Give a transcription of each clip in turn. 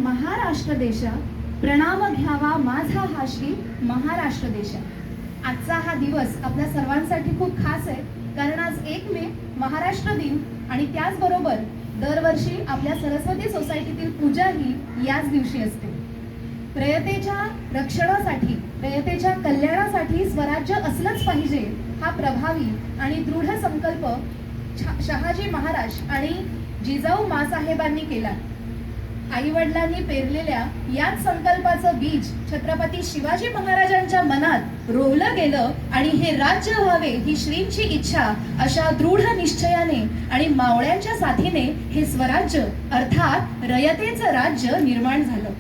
महाराष्ट्र देशा, प्रणाम घ्यावा माझा हा श्री महाराष्ट्र देशा. आजचा हा दिवस आपल्या सर्वांसाठी खूप खास आहे, कारण आज 1 मे महाराष्ट्र दिन आणि त्याचबरोबर दरवर्षी आपल्या सरस्वती सोसायटीतील पूजा ही याच दिवशी असते. रयतेच्या रक्षणासाठी, रयतेच्या कल्याणासाठी स्वराज्य असलंच पाहिजे हा प्रभावी आणि दृढ संकल्प शहाजी महाराज आणि जिजाऊ मासाहेबांनी केला. आई वडिलांनी पेरलेल्या याच संकल्पाचं बीज छत्रपती शिवाजी महाराजांच्या मनात रोवलं गेलं आणि हे राज्य व्हावे ही श्रींची इच्छा अशा दृढ निश्चयाने आणि मावळ्यांच्या साथीने हे स्वराज्य अर्थात रयतेचं राज्य निर्माण झालं.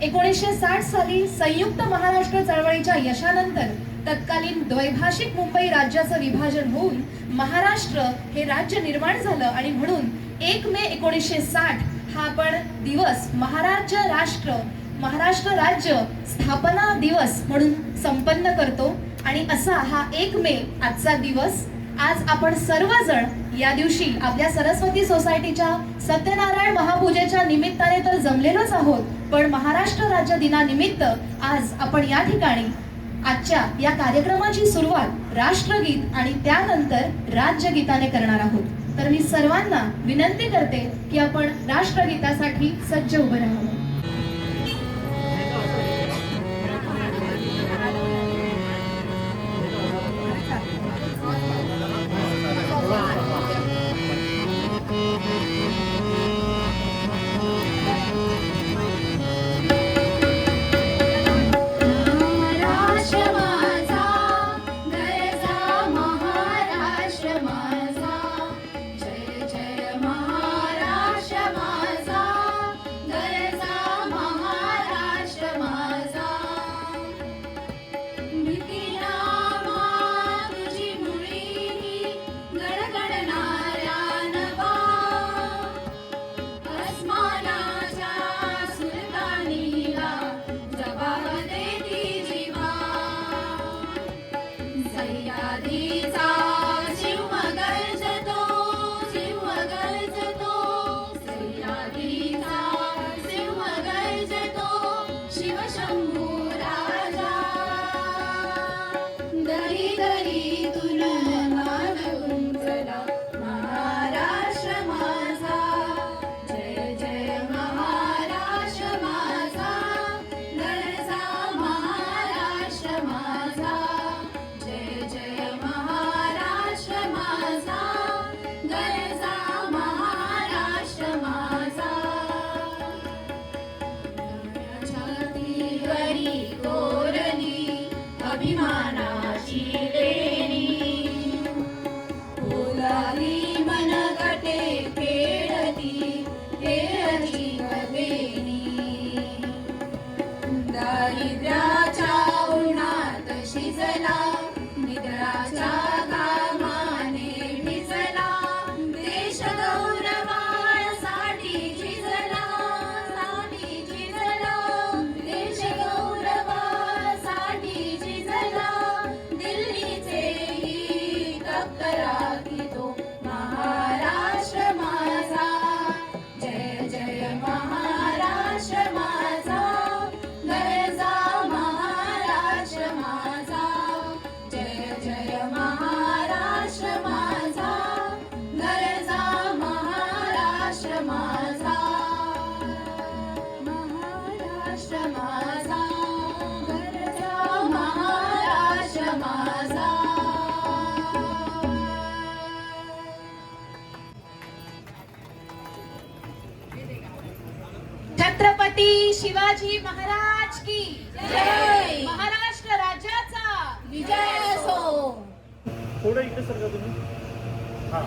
1960 साली संयुक्त महाराष्ट्र चळवळीच्या यशानंतर तत्कालीन द्वैभाषिक मुंबई राज्याचं विभाजन होऊन महाराष्ट्र हे राज्य निर्माण झालं आणि म्हणून 1 मे 1960 हा आपण दिवस महाराष्ट्र राज्य स्थापना दिवस म्हणून संपन्न करतो. आणि असा हा 1 मे आजचा दिवस. आज आपण सर्वजण या दिवशी आपल्या सरस्वती सोसायटीच्या सत्यनारायण महापूजेच्या निमित्ताने तर जमलेलोच आहोत, पण महाराष्ट्र राज्य दिनानिमित्त आज आपण या ठिकाणी आजच्या या कार्यक्रमाची सुरुवात राष्ट्रगीत आणि त्यानंतर राज्यगीताने करणार आहोत. तर मी सर्वांना विनंती करते की आपण राष्ट्रगीतासाठी सज्ज उभे राहावं. छत्रपती शिवाजी महाराज की जय. महाराष्ट्र राज्याचा विजय असो. थोडं इकडे सरका तुम्ही. हा